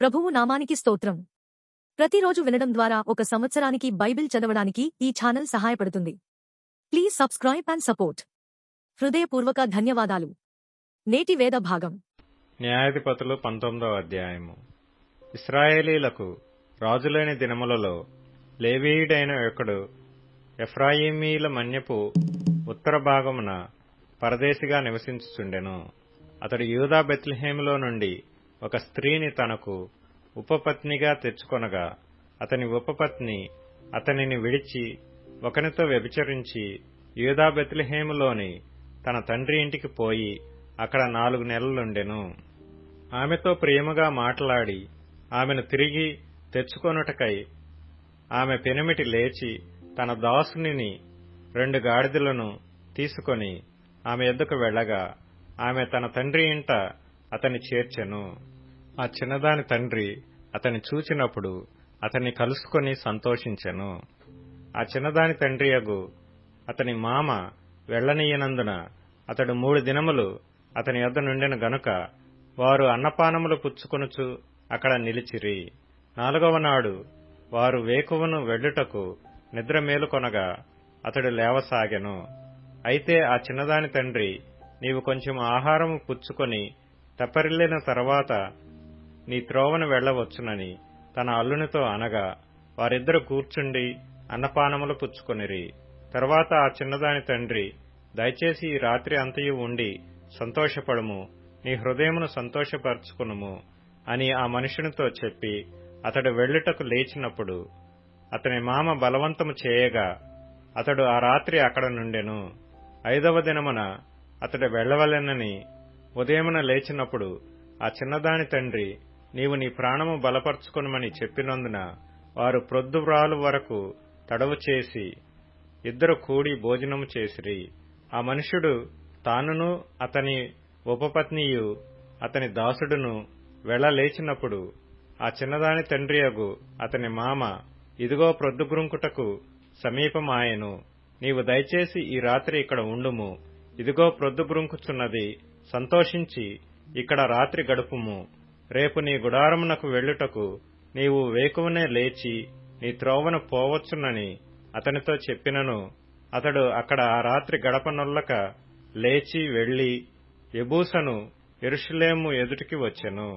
ప్రభువు నామానికి స్తోత్రం. ప్రతిరోజు వినడం ద్వారా ఒక సంవత్సరానికి బైబిల్ చదవడానికి ఈ ఛానల్ సహాయపడుతుంది. Please subscribe and support. హృదయపూర్వక ధన్యవాదాలు. నేటి వేద భాగం న్యాయాధిపతులు 19వ అధ్యాయము. ఇశ్రాయేలీలకు రాజులైన దినములలో లేవీయుడైన ఒకడు ఎఫ్రాయిమీల మన్యపు ఉత్తర భాగమున పరదేశిగా నివసించుచుండెను. అతడు యూదా బెత్లెహేములో నుండి ఒక స్త్రీని తనకు ఉపపత్నిగా తెచ్చుకొనగా, అతని ఉపపత్ని అతనిని విడిచి ఒకనితో వ్యభిచరించి యూదా బెత్లెహేములోని తన తండ్రి ఇంటికి పోయి అక్కడ 4 నెలలుండెను. ఆమెతో ప్రేమగా మాట్లాడి ఆమెను తిరిగి తెచ్చుకొనుటకై ఆమె పెనిమిటి లేచి తన దాసునిని 2 గాడిదలను తీసుకొని ఆమె యొద్దకు వెళ్లగా, ఆమె తన తండ్రి ఇంట అతని చేర్చెను. ఆ చిన్నదాని తండ్రి అతని చూచినప్పుడు అతన్ని కలుసుకొని సంతోషించెను. ఆ చిన్నదాని తండ్రియగు అతని మామ వెళ్లనీయనందున అతడు 3 దినములు అతని యొద్ద నుండెను గనుక వారు అన్నపానములు పుచ్చుకొనుచు అక్కడ నిలిచిరి. 4వ నాడు వారు వేకువను వెళ్ళుటకు నిద్ర మేలుకొనగా అతడు లేవసాగెను. అయితే ఆ చిన్నదాని తండ్రి, నీవు కొంచెం ఆహారము పుచ్చుకొని తెప్పరిల్లిన తర్వాత నీ త్రోవను వెళ్లవచ్చునని తన అల్లునితో అనగా, వారిద్దరు కూర్చుండి అన్నపానములు పుచ్చుకొనిరి. తర్వాత ఆ చిన్నదాని తండ్రి, దయచేసి ఈ రాత్రి అంతయు ఉండి సంతోషపడుము, నీ హృదయమును సంతోషపరచుకునుము అని ఆ మనుషునితో చెప్పి అతడు వెళ్ళుటకు లేచినప్పుడు అతని మామ బలవంతము చేయగా అతడు ఆ రాత్రి అక్కడ నుండెను. 5వ దినమున అతడు వెళ్లవలెనని ఉదయమున లేచినప్పుడు ఆ చిన్నదాని తండ్రి, నీవు నీ ప్రాణము బలపరుచుకొనుమని చెప్పినందున వారు ప్రొద్దువ్రాలు వరకు తడవు చేసి ఇద్దరు కూడి భోజనము చేసిరి. ఆ మనుష్యుడు తానును అతని ఉపపత్నియు అతని దాసుడును వెళ్లలేచినప్పుడు ఆ చిన్నదాని తండ్రియగు అతని మామ, ఇదిగో ప్రొద్దుగురుంకుటకు సమీపమాయెను, నీవు దయచేసి ఈ రాత్రి ఇక్కడ ఉండుము, ఇదిగో ప్రొద్దుగురుంకుచున్నది, సంతోషించి ఇక్కడ రాత్రి గడుపుము, రేపు నీ గుడారమునకు వెళ్ళుటకు నీవు వేకువనే లేచి నీ త్రోవను పోవచ్చునని అతనితో చెప్పినను అతడు అక్కడ ఆ రాత్రి గడపనొల్లక లేచి వెళ్లి యెబూసను యెరూషలేము ఎదుటికి వచ్చెను.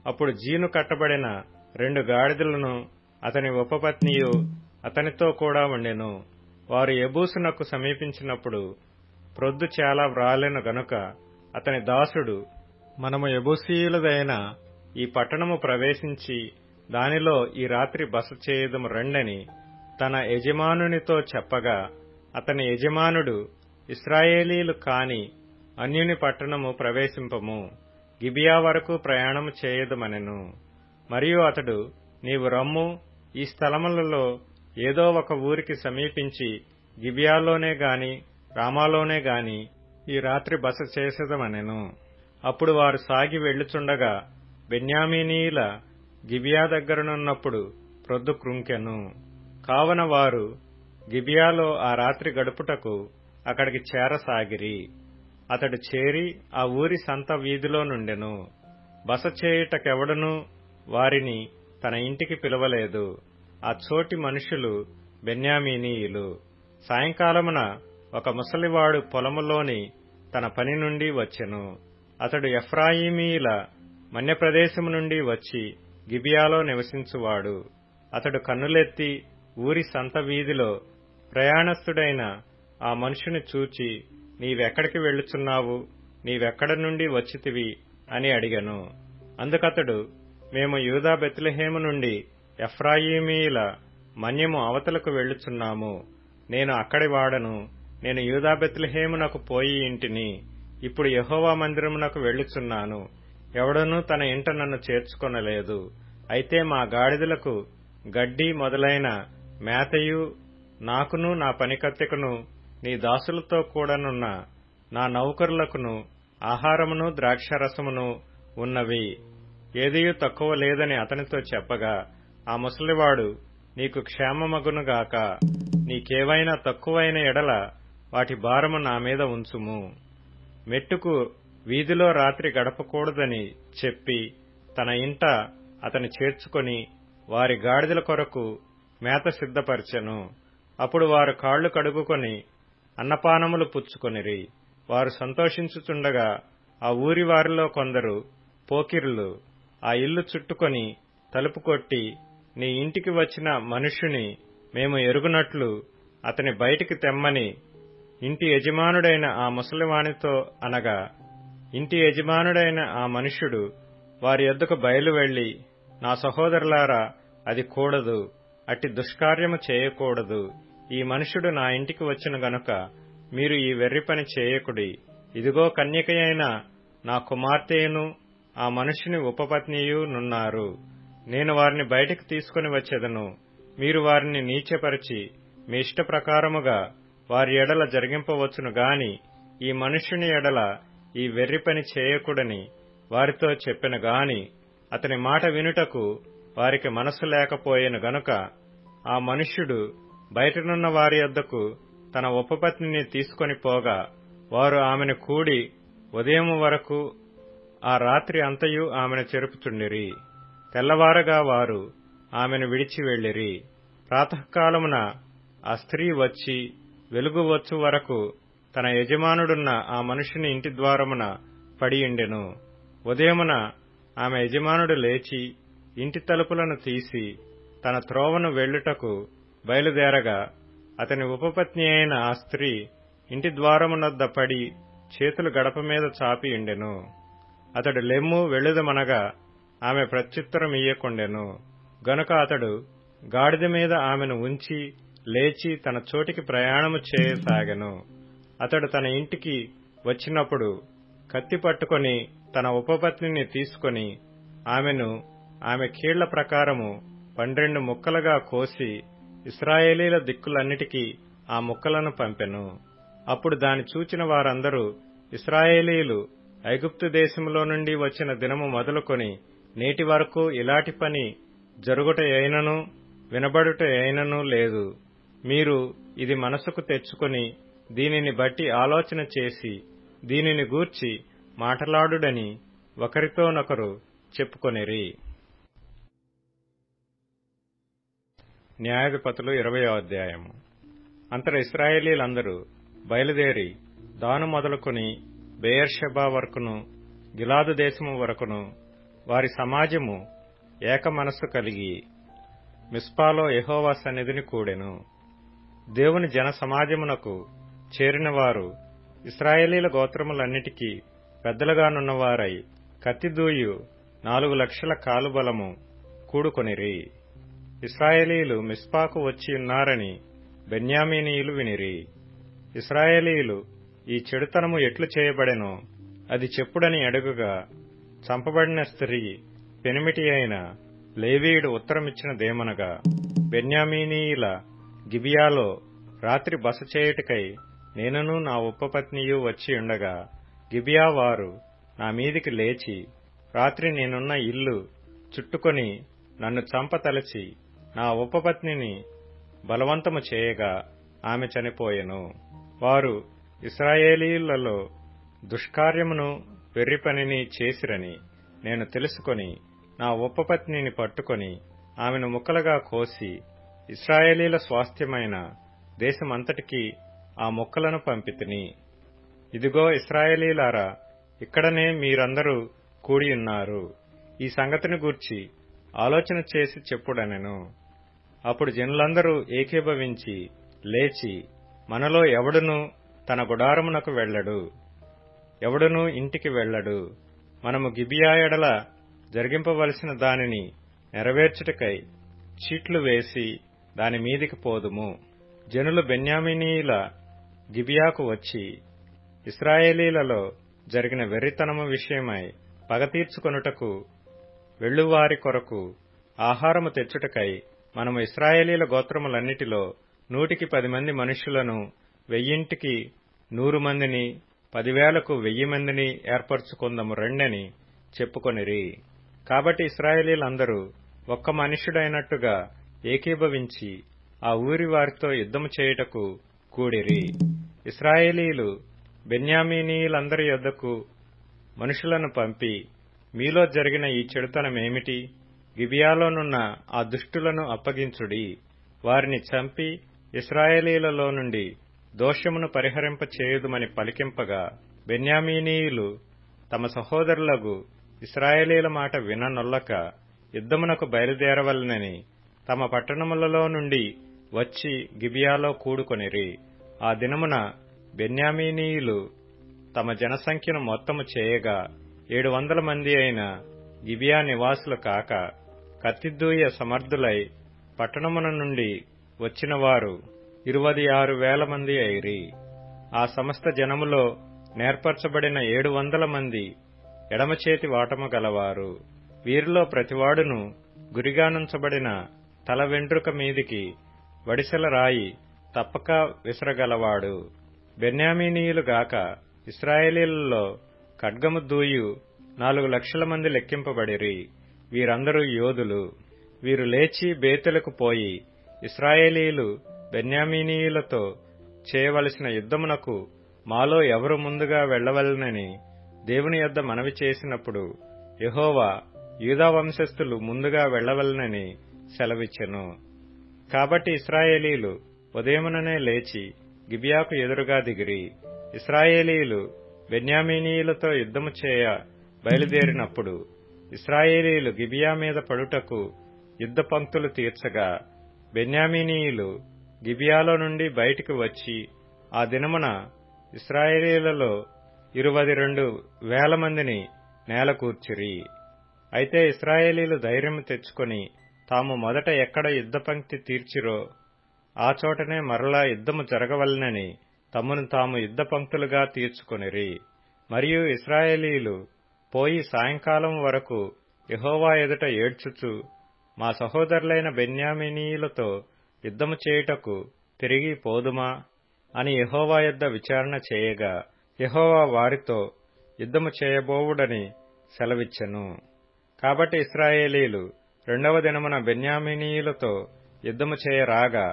అప్పుడు జీను కట్టబడిన 2 గాడిదలను అతని ఉపపత్నియు అతనితో కూడా ఉండెను. వారు యెబూసునకు సమీపించినప్పుడు ప్రొద్దు చాలా వ్రాలెను గనుక అతని దాసుడు, మనము యెబూసీయులదైన ఈ పట్టణము ప్రవేశించి దానిలో ఈ రాత్రి బస చేయుదము రండని తన యజమానునితో చెప్పగా, అతని యజమానుడు, ఇశ్రాయేలీలు కాని అన్యుని పట్టణము ప్రవేశింపము, గిబియా వరకు ప్రయాణము చేయుదమనెను. మరియు అతడు, నీవు రమ్ము, ఈ స్థలములలో ఏదో ఒక ఊరికి సమీపించి గిబియాలోనే గాని రామాలోనే గాని ఈ రాత్రి బస చేసేదమనెను. అప్పుడు వారు సాగి వెళ్లుచుండగా బెన్యామీనీయుల గిబియా దగ్గరనున్నప్పుడు ప్రొద్దు కృంకెను. కావున వారు గిబియాలో ఆ రాత్రి గడుపుటకు అక్కడికి చేరసాగిరి. అతడు చేరి ఆ ఊరి సంత వీధిలో నుండెను. బస చేయుటకెవడనూ వారిని తన ఇంటికి పిలవలేదు. ఆ చోటి మనుషులు బెన్యామీనీయులు. సాయంకాలమున ఒక ముసలివాడు పొలములోని తన పని నుండి వచ్చెను. అతడు ఎఫ్రాయిమీయుల మన్యప్రదేశము నుండి వచ్చి గిబియాలో నివసించువాడు. అతడు కన్నులెత్తి ఊరి సంత వీధిలో ప్రయాణస్థుడైన ఆ మనుషుని చూచి, నీవెక్కడికి వెళ్ళుచున్నావు, నీవెక్కడ నుండి వచ్చితివి అని అడిగెను. అందుకతడు, మేము యూదా బెత్లెహేము నుండి ఎఫ్రాయిమీయుల మన్యము అవతలకు వెళ్ళుచున్నాము. నేను అక్కడి వాడను. నేను యూదా బెత్లెహేమునకు పోయి ఇంటిని. ఇప్పుడు యెహోవా మందిరమునకు వెళ్ళుచున్నాను. ఎవడనూ తన ఇంట నన్ను చేర్చుకొనలేదు. అయితే మా గాడిదలకు గడ్డి మొదలైన మేతయు, నాకును నా పనికత్తెకును నీ దాసులతో కూడానున్న నా నౌకరులకును ఆహారమును ద్రాక్షారసమును ఉన్నవి, ఏదియూ తక్కువ లేదని అతనితో చెప్పగా, ఆ ముసలివాడు, నీకు క్షేమమగునుగాక, నీకేవైనా తక్కువైన ఎడల వాటి భారము నా మీద ఉంచుము, మెట్టుకు వీధిలో రాత్రి గడపకూడదని చెప్పి తన ఇంట అతని చేర్చుకొని వారి గాడిదల కొరకు మేత సిద్ధపరచెను. అప్పుడు వారు కాళ్లు కడుగుకొని అన్నపానములు పుచ్చుకొనిరి. వారు సంతోషించుచుండగా ఆ ఊరి వారిలో కొందరు పోకిరులు ఆ ఇల్లు చుట్టుకొని తలుపు కొట్టి, నీ ఇంటికి వచ్చిన మనుష్యుని మేము ఎరుగునట్లు అతని బయటికి తెమ్మని ఇంటి యజమానుడైన ఆ ముసలివానితో అనగా, ఇంటి యజమానుడైన ఆ మనుష్యుడు వారి యొద్దకు బయలు వెళ్లి, నా సహోదరులారా, అది కూడదు, అట్టి దుష్కార్యము చేయకూడదు. ఈ మనుష్యుడు నా ఇంటికి వచ్చిన గనుక మీరు ఈ వెర్రి పని చేయకుడి. ఇదిగో కన్యకయైన నా కుమార్తెయును ఆ మనుష్యుని ఉపపత్నియు నున్నారు. నేను వారిని బయటికి తీసుకుని వచ్చెదను. మీరు వారిని నీచపరిచి మీ ఇష్ట ప్రకారముగా వారి ఎడల జరిగింపవచ్చును గాని ఈ మనుష్యుని ఎడల ఈ వెర్రి పని చేయకుడని వారితో చెప్పెను గాని అతని మాట వినుటకు వారికి మనస్సు లేకపోయెను గనుక ఆ మనుష్యుడు బయటనున్న వారి యొద్దకు తన ఉపపత్నిని తీసుకొని పోగా వారు ఆమెను కూడి ఉదయం వరకు ఆ రాత్రి అంతయు ఆమెను చెరుపుచుండిరి. తెల్లవారగా వారు ఆమెను విడిచి వెళ్లిరి. ప్రాతకాలమున ఆ స్త్రీ వచ్చి వెలుగు వచ్చు వరకు తన యజమానుడున్న ఆ మనుషుని ఇంటి ద్వారమున పడియుండెను. ఉదయమున ఆమె యజమానుడు లేచి ఇంటి తలుపులను తీసి తన త్రోవను వెళ్ళుటకు బయలుదేరగా అతని ఉపపత్ని అయిన ఆ స్త్రీ ఇంటి ద్వారమునొద్ద పడి చేతులు గడప మీద చాపియుండెను. అతడు లెమ్ము వెళ్ళుదమనగా ఆమె ప్రత్యుత్తరమియ్యకుండెను. గనుక అతడు గాడిద మీద ఆమెను ఉంచి లేచి తన చోటికి ప్రయాణము చేయసాగెను. అతడు తన ఇంటికి వచ్చినప్పుడు కత్తి పట్టుకొని తన ఉపపత్నిని తీసుకొని ఆమెను ఆమె కీళ్ల ప్రకారము 12 ముక్కలుగా కోసి ఇశ్రాయేలీల దిక్కులన్నిటికీ ఆ ముక్కలను పంపెను. అప్పుడు దాని చూచిన వారందరూ, ఇశ్రాయేలీలు ఐగుప్తు దేశములో నుండి వచ్చిన దినము మొదలుకొని నేటి వరకు ఇలాంటి పని జరుగుట అయినను వినబడుట అయినను లేదు. మీరు ఇది మనసుకు తెచ్చుకొని దీనిని బట్టి ఆలోచన చేసి దీనిని గూర్చి మాటలాడుడని ఒకరితోనొకరు చెప్పుకొనిరి. న్యాయాధిపతులు 20వ అధ్యాయము. అంతట ఇశ్రాయేలీలందరూ బయలుదేరి దాను మొదలుకొని బెయేర్షెబా వరకును గిలాదు దేశము వరకును వారి సమాజము ఏక మనస్సు కలిగి మిస్పాలో యెహోవా సన్నిధిని కూడెను. దేవుని జన సమాజమునకు చేరిన వారు ఇశ్రాయేలీల గోత్రములన్నిటికీ పెద్దలుగానున్నవారై కత్తిదూయు 4 లక్షల కాలుబలము కూడుకొనిరి. ఇశ్రాయేలీలు మిస్పాకు వచ్చియున్నారని బెన్యామీనీయులు వినిరి. ఇశ్రాయేలీలు ఈ చెడుతనము ఎట్లు చేయబడెనో అది చెప్పుడని అడుగగా, చంపబడిన స్త్రీ పెనిమిటి అయిన లేవీయుడు ఉత్తరమిచ్చినదేమనగా, బెన్యామీనీయుల గిబియాలో రాత్రి బస చేయుటకై నేనును నా ఉపపత్నియు వచ్చి ఉండగా గిబియా వారు నా మీదికి లేచి రాత్రి నేనున్న ఇల్లు చుట్టుకొని నన్ను చంపతలచి నా ఉపపత్నిని బలవంతము చేయగా ఆమె చనిపోయెను. వారు ఇశ్రాయేలీయులలో దుష్కార్యమును వెర్రి పనిని చేసిరని నేను తెలుసుకొని నా ఉపపత్నిని పట్టుకొని ఆమెను ముక్కలుగా కోసి ఇశ్రాయేలీల స్వాస్థ్యమైన దేశమంతటికీ ఆ ముక్కలను పంపితిని. ఇదిగో ఇశ్రాయేలీలారా, ఇక్కడనే మీరందరూ కూడియున్నారు. ఈ సంగతిని గూర్చి ఆలోచన చేసి చెప్పుడనెను. అప్పుడు జనులందరూ ఏకీభవించి లేచి, మనలో ఎవడునూ తన గుడారమునకు వెళ్ళడు, ఎవడునూ ఇంటికి వెళ్ళడు. మనము గిబియా ఎడల జరిగింపవలసిన దానిని నెరవేర్చుటకై చీట్లు వేసి దాని మీదికి పోదుము. జనులు బెన్యామీనీయుల గిబియాకు వచ్చి ఇశ్రాయేలీలలో జరిగిన వెర్రితనము విషయమై పగ తీర్చుకొనుటకు వెళ్ళువారి కొరకు ఆహారము తెచ్చుటకై మనము ఇశ్రాయేలీల గోత్రములన్నిటిలో 100కి 10 మంది మనుష్యులను, 1000కి 100 మందిని, 10,000కు 1000 మందిని ఏర్పరచుకుందము రండని చెప్పుకొనిరి. కాబట్టి ఇశ్రాయేలీలందరూ ఒక్క మనుష్యుడైనట్టుగా ఏకీభవించి ఆ ఊరి వారితో యుద్ధము చేయుటకు కూడిరి. ఇశ్రాయేలీలు బెన్యామీనీయులందరి యొద్దకు మనుషులను పంపి, మీలో జరిగిన ఈ చెడుతనమేమిటి? గిబియాలోనున్న ఆ దుష్టులను అప్పగించుడి, వారిని చంపి ఇశ్రాయేలీలలో నుండి దోషమును పరిహరింపచేయుదుమని పలికింపగా, బెన్యామీనీయులు తమ సహోదరులగు ఇశ్రాయేలీల మాట విననొల్లక యుద్ధమునకు బయలుదేరవలెనని తమ పట్టణములలో నుండి వచ్చి గిబియాలో కూడుకొనిరి. ఆ దినమున బెన్యామీనీయులు తమ జనసంఖ్యను మొత్తము చేయగా 700 మంది అయిన గిబియా నివాసులు కాక, కత్తిదూయ సమర్థులై పట్టణమున నుండి వచ్చిన వారు 26,000 మంది అయిరి. ఆ సమస్త జనములో నేర్పరచబడిన 700 మంది ఎడమచేతి వాటము గలవారు. వీరిలో ప్రతివాడును గురిగానుంచబడిన తల వెంట్రుక మీదికి వడిసెల రాయి తప్పక విసరగలవాడు. బెన్యామీనీయులు గాక ఇశ్రాయేలీలలో ఖడ్గము దూయు 4,00,000 మంది లెక్కింపబడిరి. వీరందరూ యోధులు. వీరు లేచి బేతెలకు పోయి ఇశ్రాయేలీలు బెన్యామీనీయులతో చేయవలసిన యుద్ధమునకు మాలో ఎవరు ముందుగా వెళ్లవలెనని దేవుని యొద్ద మనవి చేసినప్పుడు, యెహోవా యూదా వంశస్థులు ముందుగా వెళ్లవలెనని సెలవిచ్చెను. కాబట్టి ఇశ్రాయేలీలు ఉదయముననే లేచి గిబియాకు ఎదురుగా దిగిరి. ఇశ్రాయేలీలు బెన్యామీనీయులతో యుద్ధము చేయ బయలుదేరినప్పుడు ఇశ్రాయేలీలు గిబియా మీద పడుటకు యుద్ధ పంక్తులు తీర్చగా, బెన్యామీనీయులు గిబియాలో నుండి బయటికి వచ్చి ఆ దినమున ఇశ్రాయేలీలలో 22,000 మందిని నేలకూర్చిరి. అయితే ఇశ్రాయేలీలు ధైర్యము తెచ్చుకొని తాము మొదట ఎక్కడ యుద్ధ పంక్తి తీర్చిరో ఆ చోటనే మరలా యుద్ధము జరగవలెనని తమను తాము యుద్ధ పంక్తులుగా తీర్చుకొనిరి. మరియు ఇశ్రాయేలీలు పోయి సాయంకాలం వరకు యెహోవా ఎదుట ఏడ్చుచు, మా సహోదరులైన బెన్యామీనీయులతో యుద్ధము చేయుటకు తిరిగి పోదుమా అని యెహోవా యొద్ద విచారణ చేయగా, యెహోవా వారితో యుద్ధము చేయబోవుడని సెలవిచ్చెను. కాబట్టి ఇశ్రాయేలీలు 2వ దినమున బెన్యామీనీయులతో యుద్ధము చేయరాగా,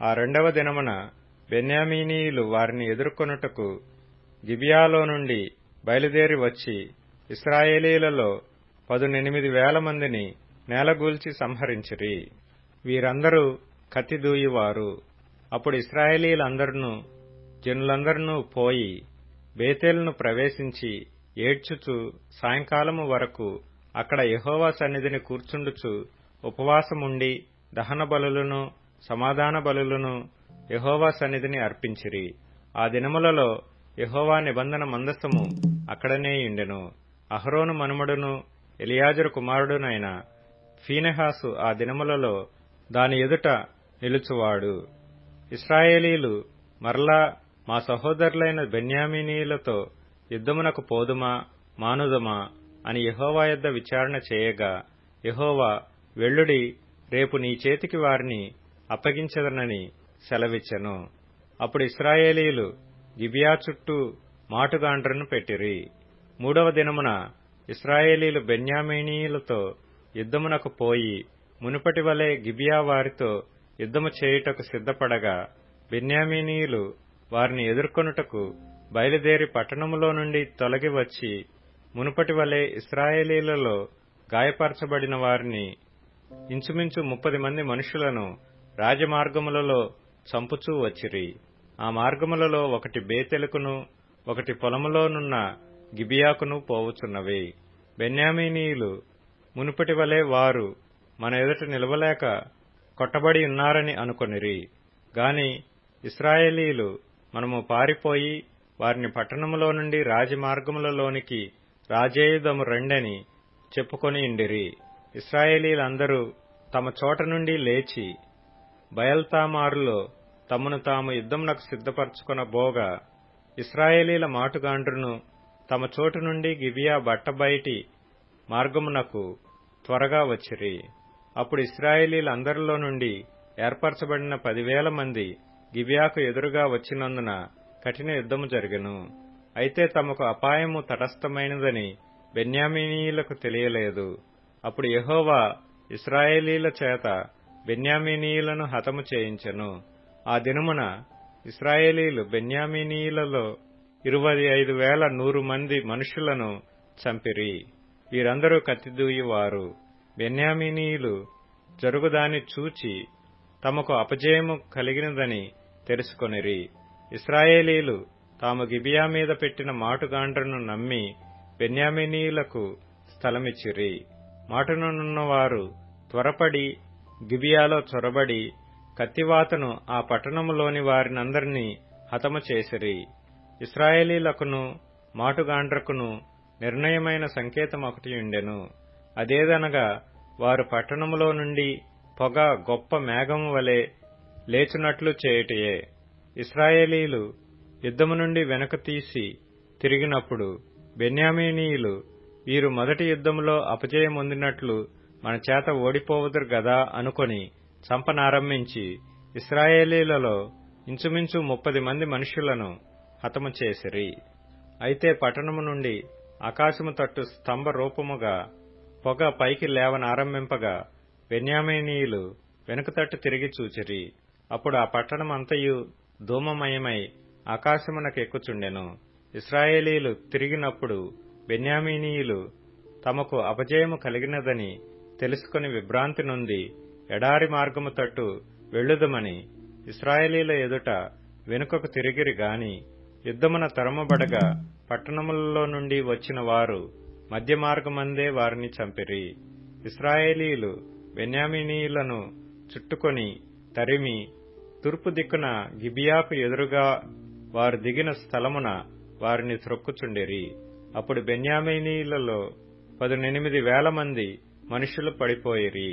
ఆ 2వ దినమున బెన్యామీనీయులు వారిని ఎదుర్కొనుటకు గిబియాలో నుండి బయలుదేరి వచ్చి ఇశ్రాయేలీలలో 18,000 మందిని నేలగూల్చి సంహరించిరి. వీరందరూ కత్తిదూయువారు. అప్పుడు ఇశ్రాయేలీలందరూ జనులందరూ పోయి బేతేలును ప్రవేశించి ఏడ్చుచు సాయంకాలము వరకు అక్కడ యెహోవా సన్నిధిని కూర్చుండుచు ఉపవాసముండి దహన బలులను సమాధాన బలులను యెహోవా సన్నిధిని అర్పించిరి. ఆ దినములలో యెహోవా నిబంధన మందసము అక్కడనే ఉండెను. అహరోను మనుమడును ఎలియాజరు కుమారుడునైన ఫీనెహాసు ఆ దినములలో దాని ఎదుట నిలుచువాడు. ఇశ్రాయేలీలు మరలా మా సహోదరులైన బెన్యామీనీయులతో యుద్ధమునకు పోదుమా మానుదమా అని యెహోవా యొద్ద విచారణ చేయగా, యెహోవా వెళ్ళుడి, రేపు నీ చేతికి వారిని అప్పగించెదనని సెలవిచ్చెను. అప్పుడు ఇశ్రాయేలీలు గిబియా చుట్టూ మాటుగాండ్రను పెట్టిరి. 3వ దినమున ఇశ్రాయేలీలు బెన్యామీనీయులతో యుద్ధమునకు పోయి మునుపటి వలె గిబియా వారితో యుద్ధము చేయుటకు సిద్ధపడగా, బెన్యామీనీయులు వారిని ఎదుర్కొనుటకు బయలుదేరి పట్టణములో నుండి తొలగి వచ్చి మునుపటి వలె ఇశ్రాయేలీలలో గాయపరచబడిన వారిని ఇంచుమించు 30 మంది మనుషులను రాజమార్గములలో చంపుచూ వచ్చిరి. ఆ మార్గములలో ఒకటి బేతెలుకును ఒకటి పొలములోనున్న గిబియాకును పోవుచున్నవి. బెన్యామీనీయులు మునుపటి వలె వారు మన ఎదుట నిలవలేక కొట్టబడి ఉన్నారని అనుకొనిరి. గాని ఇశ్రాయేలీలు మనము పారిపోయి వారిని పట్టణములో నుండి రాజమార్గములలోనికి రాజేయుదము రండని చెప్పుకొని ఇండిరి. ఇశ్రాయేలీలందరూ తమ చోట నుండి లేచి బయల్తామారులో తమను తాము యుద్ధమునకు సిద్ధపరచుకొనబోగా, ఇశ్రాయేలీల మాటుగాండ్రును తమ చోటు నుండి గిబియా బట్టబయటి మార్గమునకు త్వరగా వచ్చిరి. అప్పుడు ఇశ్రాయేలీలందరిలో నుండి ఏర్పరచబడిన 10,000 మంది గిబియాకు ఎదురుగా వచ్చినందున కఠిన యుద్ధము జరిగెను. అయితే తమకు అపాయము తటస్థమైనదని బెన్యామీనీయులకు తెలియలేదు. అప్పుడు యెహోవా ఇశ్రాయేలీల చేత బెన్యామీనీయులను హతము చేయించెను. ఆ దినమున ఇశ్రాయేలీలు బెన్యామీనీయులలో 25,100 మంది మనుషులను చంపిరి. వీరందరూ కత్తిదూయువారు. బెన్యామీనీయులు జరుగుదాని చూచి తమకు అపజయము కలిగినదని తెలుసుకొనిరి. ఇశ్రాయేలీలు తాము గిబియా మీద పెట్టిన మాటుగాండ్రను నమ్మి బెన్యామీనీయులకు స్థలమిచ్చిరి. మాటునున్నవారు త్వరపడి గిబియాలో చొరబడి కత్తివాతను ఆ పట్టణములోని వారినందరినీ హతము చేసిరి. ఇశ్రాయేలీలకును మాటుగాండ్రకును నిర్ణయమైన సంకేతమొకటియుండెను. అదేదనగా వారు పట్టణములో నుండి పొగ గొప్ప మేఘము వలె లేచునట్లు చేయుటయే. ఇశ్రాయేలీలు యుద్ధము నుండి వెనుక తీసి తిరిగినప్పుడు బెన్యామీనీయులు వీరు మొదటి యుద్ధములో అపజయమొందినట్లు మన చేత ఓడిపోవుదురు గదా అనుకొని చంపనారంభించి ఇశ్రాయేలీలలో ఇంచుమించు 30 మంది మనుష్యులను హతము చేసిరి. అయితే పట్టణము నుండి ఆకాశము తట్టు స్తంభ రూపముగా పొగ పైకి లేవనారంభింపగా బెన్యామీనీయులు వెనుకతట్టు తిరిగి చూచిరి. అప్పుడు ఆ పట్టణమంతయు ధూమమయమై ఆకాశమునకెక్కుచుండెను. ఇశ్రాయేలీలు తిరిగినప్పుడు బెన్యామీనీయులు తమకు అపజయము కలిగినదని తెలుసుకుని విభ్రాంతి నొంది ఎడారి మార్గము తట్టు వెళ్ళుదమని ఇశ్రాయేలీల ఎదుట వెనుకకు తిరిగిరి గాని యుద్ధమున తరమబడగా పట్టణములలో నుండి వచ్చిన వారు మధ్య మార్గమందే వారిని చంపిరి. ఇశ్రాయేలీలు బెన్యామీనీయులను చుట్టుకొని తరిమి తూర్పు దిక్కున గిబియాకు ఎదురుగా వారు దిగిన స్థలమున వారిని త్రొక్కుచుండిరి. అప్పుడు బెన్యామీనీయులలో 18,000 మంది మనుష్యులు పడిపోయిరి.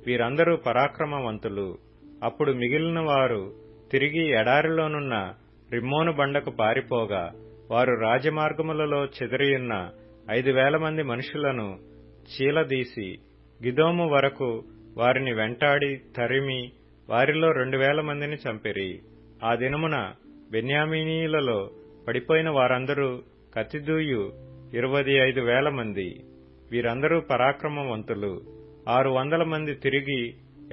వీరందరూ పరాక్రమవంతులు. అప్పుడు మిగిలిన వారు తిరిగి ఎడారిలోనున్న రిమ్మోను బండకు పారిపోగా వారు రాజమార్గములలో చెదిరియున్న 5,000 మంది మనుషులను చీలదీసి గిదోము వరకు వారిని వెంటాడి తరిమి వారిలో 2,000 మందిని చంపిరి. ఆ దినమున బెన్యామీనీయులలో పడిపోయిన వారందరూ కత్తిదూయు 25,000 మంది. వీరందరూ పరాక్రమవంతులు. 600 మంది తిరిగి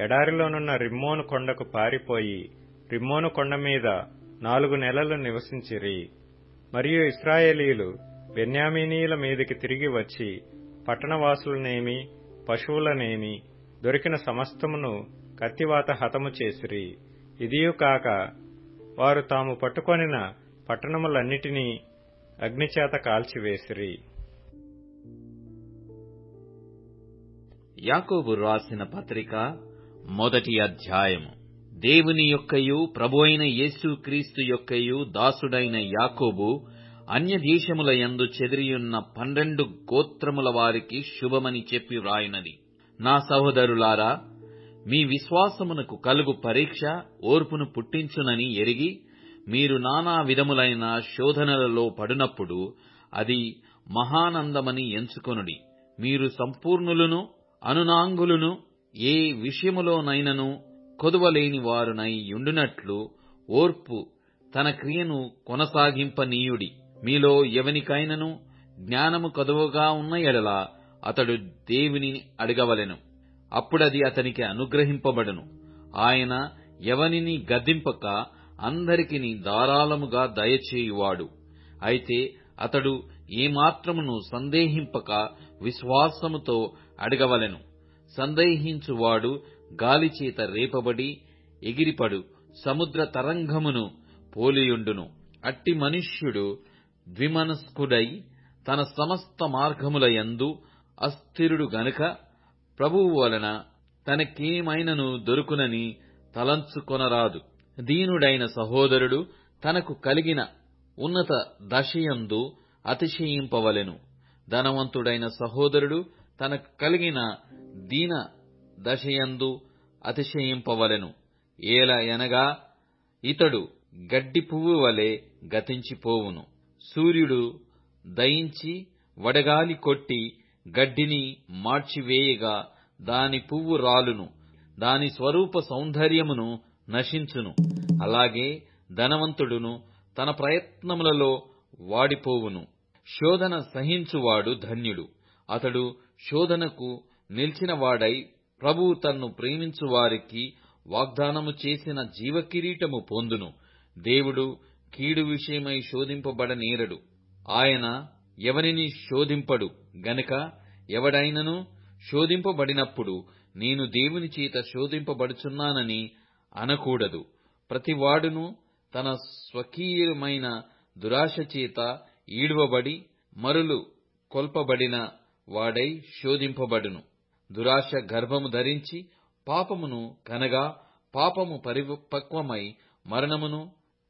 ఎడారిలోనున్న రిమ్మోను కొండకు పారిపోయి రిమ్మోను కొండ మీద 4 నెలలు నివసించిరి. మరియు ఇశ్రాయేలీలు బెన్యామీనీయుల మీదికి తిరిగి వచ్చి పట్టణవాసులనేమి పశువులనేమి దొరికిన సమస్తమును కత్తివాత హతము చేసిరి. ఇదియు కాక వారు తాము పట్టుకొనిన పట్టణములన్నిటినీ అగ్నిచేత కాల్చివేసిరి. యాకోబు రాసిన పత్రిక మొదటి అధ్యాయము. దేవుని యొక్కయు ప్రభువైన యేసుక్రీస్తు యొక్కయు దాసుడైన యాకోబు అన్యదేశముల యందు చెదిరియున్న 12 గోత్రముల వారికి శుభమని చెప్పి వ్రాయునది. నా సహోదరులారా, మీ విశ్వాసమునకు కలుగు పరీక్ష ఓర్పును పుట్టించునని ఎరిగి మీరు నానా విధములైన శోధనలలో పడినప్పుడు అది మహానందమని ఎంచుకొనుడి. మీరు సంపూర్ణులను అనునాంగులను ఏ విషయములోనైనను కొదువలేని వారునై యుండునట్లు ఓర్పు తన క్రియను కొనసాగింపనీయుడి. మీలో ఎవనికైనను జ్ఞానము కొదువగా ఉన్న ఎడల అతడు దేవునిని అడగవలెను, అప్పుడది అతనికి అనుగ్రహింపబడును. ఆయన ఎవనిని గద్దింపక అందరికిని ధారాళముగా దయచేయువాడు. అయితే అతడు ఏమాత్రమును సందేహింపక విశ్వాసముతో అడగవలెను. సందేహించువాడు గాలిచేత రేపబడి ఎగిరిపడు సముద్ర తరంగమును పోలియుండును. అట్టి మనుష్యుడు ద్విమనస్కుడై తన సమస్త మార్గముల యందు అస్థిరుడు గనుక ప్రభువు వలన తనకేమైనను దొరుకునని తలంచుకొనరాదు. దీనుడైన సహోదరుడు తనకు కలిగిన ఉన్నత దశయందు అతిశయింపవలెను. ధనవంతుడైన సహోదరుడు తనకు కలిగిన దీన దశయందు అతిశయింపవలెను. ఏలయనగా ఇతడు గడ్డి పువ్వు వలె గతించిపోవును. సూర్యుడు దయించి వడగాలి కొట్టి గడ్డిని మార్చివేయగా దాని పువ్వు రాలును, దాని స్వరూప సౌందర్యమును నశించును. అలాగే ధనవంతుడును తన ప్రయత్నములలో వాడిపోవును. శోధన సహించువాడు ధన్యుడు. అతడు శోధనకు నిలిచినవాడై ప్రభువు తన్ను ప్రేమించువారికి వాగ్దానము చేసిన జీవకిరీటము పొందును. దేవుడు కీడు విషయమై శోధింపబడనేరడు. ఆయన ఎవనిని శోధింపడు గనుక ఎవడైనను శోధింపబడినప్పుడు నేను దేవుని చేత శోధింపబడుచున్నానని అనకూడదు. ప్రతివాడును తన స్వకీయమైన దురాశ చేత ఈడ్వబడి మరులు కొల్పబడిన వాడై శోధింపబడును. దురాశ గర్భము ధరించి పాపమును కనగా, పాపము పరిపక్వమై మరణమును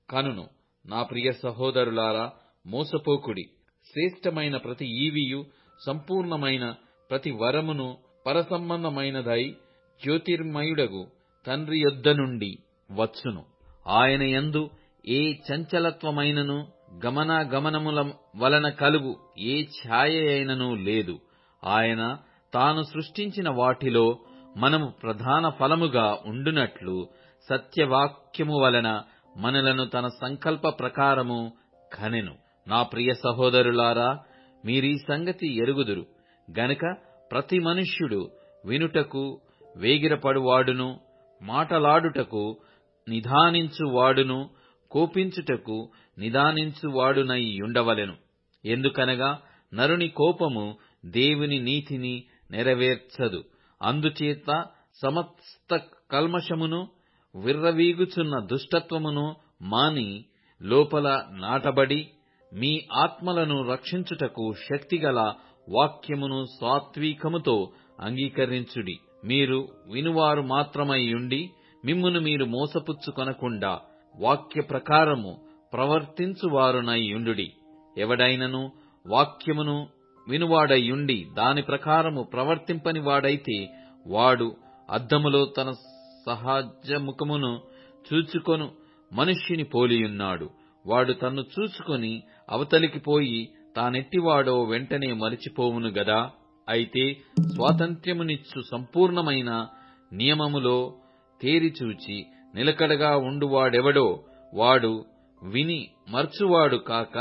కనును. నా ప్రియ సహోదరులారా, మోసపోకుడి. శ్రేష్టమైన ప్రతి ఈవియు సంపూర్ణమైన ప్రతి వరమును పరసంబంధమైనదై జ్యోతిర్మయుడగు తండ్రి యొద్ద నుండి వచ్చును. ఆయన యందు ఏ చంచలత్వమైనను గమనాగమనముల వలన కలుగు ఏ ఛాయ అయినను లేదు. ఆయన తాను సృష్టించిన వాటిలో మనము ప్రధాన ఫలముగా ఉండునట్లు సత్యవాక్యము వలన మనలను తన సంకల్ప ప్రకారము కనెను. నా ప్రియ సహోదరులారా, మీరీ సంగతి ఎరుగుదురు గనుక ప్రతి మనుష్యుడు వినుటకు వేగిరపడువాడును, మాటలాడుటకు నిదానించువాడును, కోపించుటకు నిదానించువాడునై ఉండవలెను. ఎందుకనగా నరుని కోపము దేవుని నీతిని నెరవేర్చదు. అందుచేత సమస్త కల్మషమును, విర్రవీగుచున్న దుష్టత్వమును మాని లోపల నాటబడి మీ ఆత్మలను రక్షించుటకు శక్తిగల వాక్యమును సాత్వికముతో అంగీకరించుడి. మీరు వినువారు మాత్రమై ఉండి మిమ్మును మీరు మోసపుచ్చుకొనకుండా వాక్య ప్రకారము ప్రవర్తించువారునై ఉండుడి. ఎవడైనను వాక్యమును వినువాడయుండి దాని ప్రకారము ప్రవర్తింపని వాడైతే వాడు అద్దములో తన సహజ ముఖమును చూచుకొను మనుష్యుని పోలియున్నాడు. వాడు తన్ను చూచుకొని అవతలికి పోయి తానెట్టివాడో వెంటనే మరిచిపోవును గదా. అయితే స్వాతంత్ర్యమునిచ్చు సంపూర్ణమైన నియమములో తేరిచూచి నిలకడగా ఉండువాడెవడో వాడు విని మర్చువాడు కాక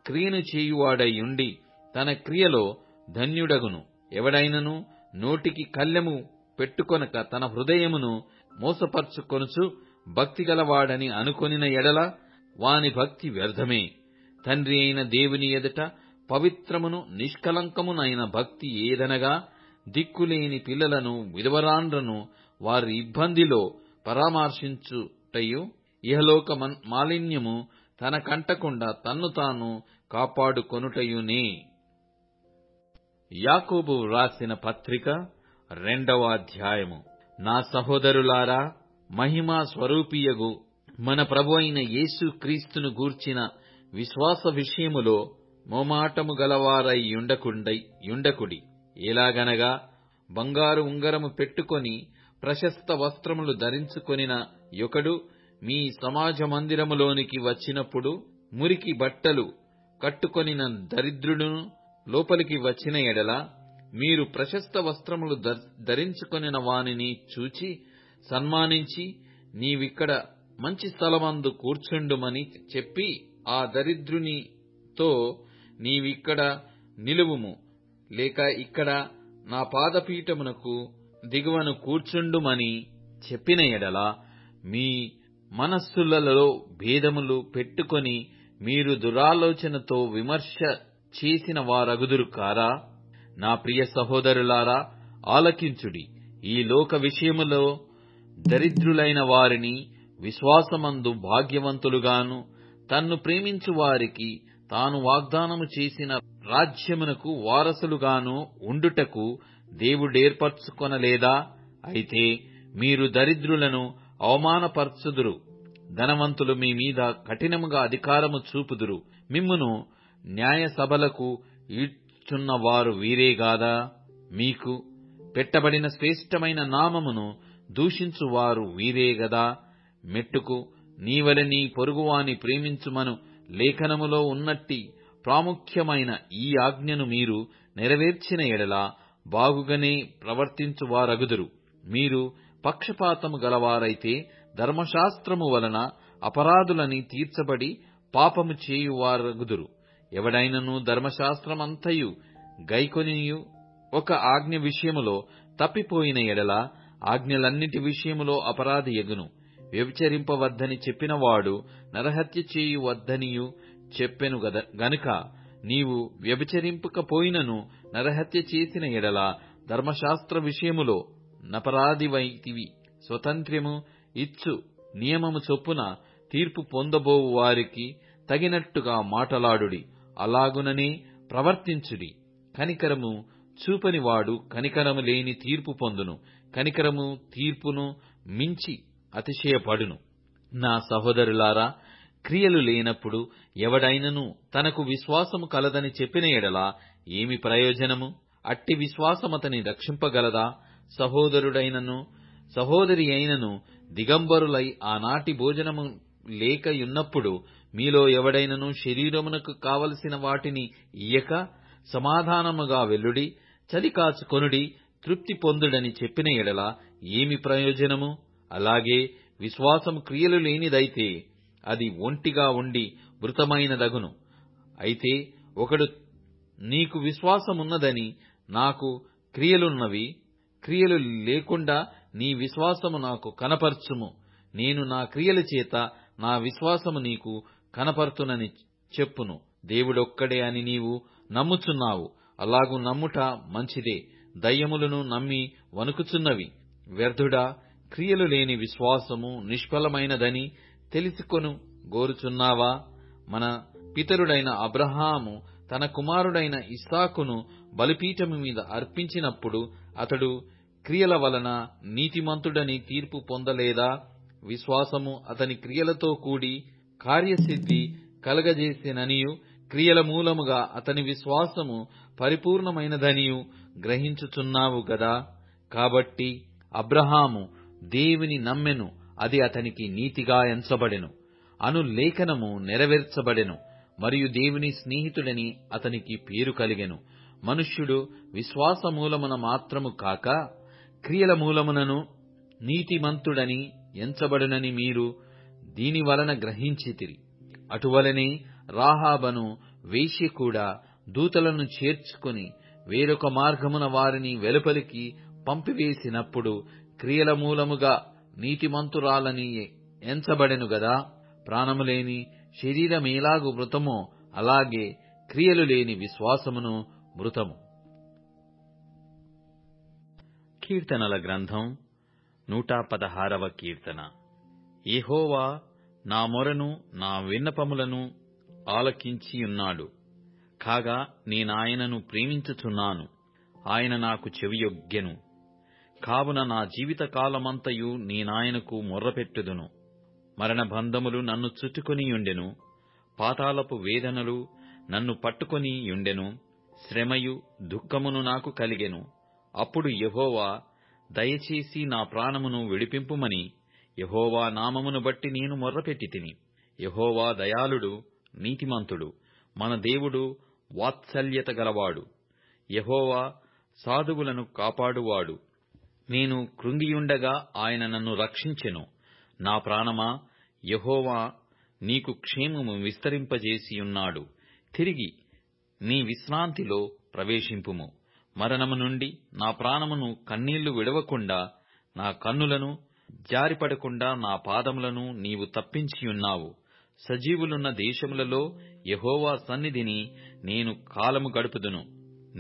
క్రియను చేయువాడయుండి తన క్రియలో ధన్యుడగును. ఎవడైనను నోటికి కళ్ళెము పెట్టుకొనక తన హృదయమును మోసపర్చుకొనుచు భక్తిగలవాడని అనుకొనిన ఎడల వాని భక్తి వ్యర్థమే. తండ్రి అయిన దేవుని ఎదుట పవిత్రమును నిష్కలంకమునైన భక్తి ఏదనగా దిక్కులేని పిల్లలను, విధవరాండ్రను వారి ఇబ్బందిలో పరామర్శించుటయు, ఇహలోక మాలిన్యము తన కంటకుండా తన్ను తాను కాపాడుకొనుటయునే. యాకోబు వ్రాసిన పత్రిక 2వ అధ్యాయము. నా సహోదరులారా, మహిమా స్వరూపియగు మన ప్రభు అయిన యేసు క్రీస్తును గూర్చిన విశ్వాస విషయములో మోమాటము గలవారై యుండకుడి. ఎలాగనగా బంగారు ఉంగరము పెట్టుకొని ప్రశస్త వస్త్రములు ధరించుకొనిన యొకడు మీ సమాజ మందిరములోనికి వచ్చినప్పుడు మురికి బట్టలు కట్టుకొనిన దరిద్రుడును లోపలికి వచ్చిన ఎడల మీరు ప్రశస్త వస్త్రములు ధరించుకొనిన వానిని చూచి సన్మానించి నీవిక్కడ మంచి స్థలమందు కూర్చుండుమని చెప్పి ఆ దరిద్రునితో నీవిక్కడ నిలువుము, లేక ఇక్కడ నా పాదపీఠమునకు దిగువను కూర్చుండుమని చెప్పిన ఎడల మీ మనస్సులలో భేదములు పెట్టుకొని మీరు దురాలోచనతో విమర్శ చేసిన వారగుదురు కారా? నా ప్రియ సహోదరులారా, ఆలకించుడి. ఈ లోక విషయములో దరిద్రులైన వారిని విశ్వాసమందు భాగ్యవంతులుగాను, తన్ను ప్రేమించు వారికి తాను వాగ్దానము చేసిన రాజ్యమునకు వారసులుగాను ఉండుటకు దేవుడేర్పరచుకొనలేదా? అయితే మీరు దరిద్రులను అవమానపరచుదురు, ధనవంతులు మీ మీద కఠినముగా అధికారము చూపుదురు. మిమ్మును న్యాయ సభలకు ఈడ్చున్నవారు వీరేగాదా? మీకు పెట్టబడిన శ్రేష్టమైన నామమును దూషించువారు వీరేగదా? మెట్టుకు నీవలె నీ పొరుగువాని ప్రేమించుమను లేఖనములో ఉన్నట్టి ప్రాముఖ్యమైన ఈ ఆజ్ఞను మీరు నెరవేర్చిన ఎడల బాగుగానే ప్రవర్తించువారగుదురు. మీరు పక్షపాతము గలవారైతే ధర్మశాస్త్రము వలన అపరాధులని తీర్చబడి పాపము చేయువారగుదురు. ఎవడైనను ధర్మశాస్త్రమంతయు గైకొనియు ఒక ఆజ్ఞ విషయములో తప్పిపోయిన ఎడల ఆజ్ఞలన్నిటి విషయములో అపరాధి యగును. వ్యభిచరింపవద్దని చెప్పినవాడు నరహత్య చేయవద్దనియు చెప్పెను గనుక నీవు వ్యభిచరింపకపోయినను నరహత్య చేసిన ఎడల ధర్మశాస్త్ర విషయములో నపరాధివైతివి. స్వతంత్ర్యము ఇచ్చు నియమము చొప్పున తీర్పు పొందబోవు వారికి తగినట్టుగా మాటలాడుడి, అలాగుననే ప్రవర్తించుడి. కనికరము చూపనివాడు కనికరము లేని తీర్పు పొందును. కనికరము తీర్పును మించి అతిశయపడును. నా సహోదరులారా, క్రియలు లేనప్పుడు ఎవడైనను తనకు విశ్వాసము కలదని చెప్పిన ఎడల ఏమి ప్రయోజనము? అట్టి విశ్వాసమతని రక్షింపగలదా? సహోదరుడైనను సహోదరి అయినను దిగంబరులై ఆనాటి భోజనము లేకయున్నప్పుడు మీలో ఎవడైనను శరీరమునకు కావలసిన వాటిని ఇయ్యక సమాధానముగా వెల్లుడి, చలి కాచుకొనుడి, తృప్తి పొందుడని చెప్పిన ఎడల ఏమి ప్రయోజనము? అలాగే విశ్వాసము క్రియలు లేనిదైతే అది ఒంటిగా ఉండి మృతమైనదగును. అయితే ఒకడు నీకు విశ్వాసమున్నదని నాకు క్రియలున్నవి, క్రియలు లేకుండా నీ విశ్వాసము నాకు కనపర్చుము, నేను నా క్రియల చేత నా విశ్వాసము నీకు కనపర్తునని చెప్పును. దేవుడొక్కడే అని నీవు నమ్ముచున్నావు, అలాగు నమ్ముట మంచిదే. దయ్యములను నమ్మి వణుకుచున్నవి. వ్యర్థుడా, క్రియలు లేని విశ్వాసము నిష్ఫలమైనదని తెలుసుకొను గోరుచున్నావా? మన పితరుడైన అబ్రహాము తన కుమారుడైన ఇస్సాకును బలిపీఠము మీద అర్పించినప్పుడు అతడు క్రియల వలన నీతిమంతుడని తీర్పు పొందలేదా? విశ్వాసము అతని క్రియలతో కూడి కార్యసిద్ధి కలగజేసిననియు, క్రియల మూలముగా అతని విశ్వాసము పరిపూర్ణమైనదనియు గ్రహించుచున్నావు గదా. కాబట్టి అబ్రహాము దేవుని నమ్మెను, అది అతనికి నీతిగా ఎంచబడెను అను లేఖనము నెరవేర్చబడెను, మరియు దేవుని స్నేహితుడని అతనికి పేరు కలిగెను. మనుష్యుడు విశ్వాస మూలమున మాత్రము కాక క్రియల మూలమునను నీతిమంతుడని ఎంచబడునని మీరు దీని వలన గ్రహించితిరి. అటువలనే రాహాబను వేశ్య కూడా దూతలను చేర్చుకుని వేరొక మార్గమున వారిని వెలుపలికి పంపివేసినప్పుడు క్రియల మూలముగా నీతిమంతురాలని ఎంచబడెను గదా. ప్రాణము లేని శరీరమేలాగు మృతమో అలాగే క్రియలు లేని విశ్వాసమును మృతము. కీర్తనల గ్రంథం 116వ కీర్తన. యెహోవా నా మొరను నా విన్నపములను ఆలకించియున్నాడు. కాగా నేనాయనను ప్రేమించుచున్నాను, ఆయన నాకు చెవియొగ్గెను. కావున నా జీవితకాలమంతయు నేనాయనకు మొర్రపెట్టుదును. మరణబంధములు నన్ను చుట్టుకొనియుండెను, పాతాళపు వేదనలు నన్ను పట్టుకొనియుండెను. శ్రమయు దుఃఖమును నాకు కలిగెను. అప్పుడు యెహోవా, దయచేసి నా ప్రాణమును విడిపింపుమని యెహోవా నామమును బట్టి నేను మొర్రపెట్టితిని. యెహోవా దయాళుడు, నీతిమంతుడు, మన దేవుడు వాత్సల్యత గలవాడు. యెహోవా సాధువులను కాపాడువాడు. నేను కృంగియుండగా ఆయన నన్ను రక్షించెను. నా ప్రాణమా, యెహోవా నీకు క్షేమము విస్తరింపజేసియున్నాడు. తిరిగి నీ విశ్రాంతిలో ప్రవేశింపుము. మరణము నుండి నా ప్రాణమును కన్నీళ్లు విడవకుండా, నా కన్నులను జారిపడకుండా నా పాదములను నీవు తప్పించియున్నావు. సజీవులున్న దేశములలో యెహోవా సన్నిధిని నేను కాలము గడుపుదును.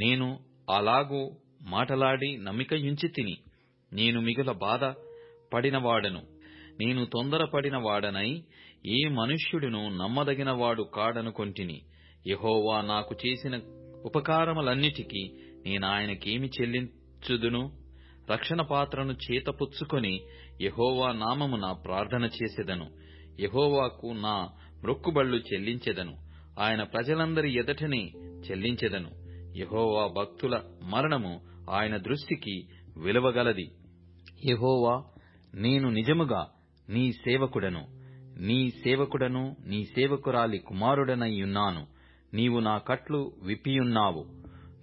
నేను అలాగూ మాటలాడి నమ్మికయుంచితిని. నేను మిగుల బాధ పడినవాడను. నేను తొందరపడినవాడనై ఏ మనుష్యుడును నమ్మదగినవాడు కాడనుకొంటిని. యెహోవా నాకు చేసిన ఉపకారములన్నిటికీ నేనాయనకేమి చెల్లించుదును? రక్షణ పాత్రను చేతపుచ్చుకొని యెహోవా నామమున ప్రార్థన చేసెదను. యెహోవాకు నా మ్రొక్కుబళ్ళు చెల్లించెదను. ఆయన ప్రజలందరి ఎదుటనే చెల్లించెదను. యెహోవా భక్తుల మరణము ఆయన దృష్టికి విలువగలది. యెహోవా, నేను నిజముగా నీ సేవకుడను, నీ సేవకురాలి కుమారుడనయ్యున్నాను. నీవు నా కట్లు విప్పియున్నావు.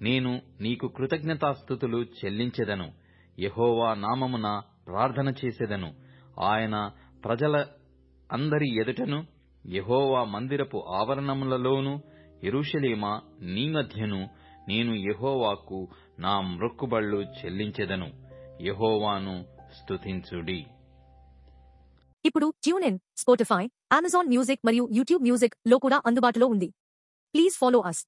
నేను నీకు కృతజ్ఞతాస్తుతులు చెల్లించెదను. యెహోవా నామమున ప్రార్థన చేసెదను. ఆయన ప్రజల అందరి ఎదుటను, యెహోవా మందిరపు ఆవరణములలోను, యెరూషలేమా నీ మధ్యను నేను యెహోవాకు నా మ్రొక్కుబళ్ళు చెల్లించెదను. యెహోవాను స్తుతించుడి. ఇప్పుడు tune in, Spotify, Amazon music మరియు యూట్యూబ్ మ్యూజిక్ లో కూడా అందుబాటులో ఉంది. Please follow us.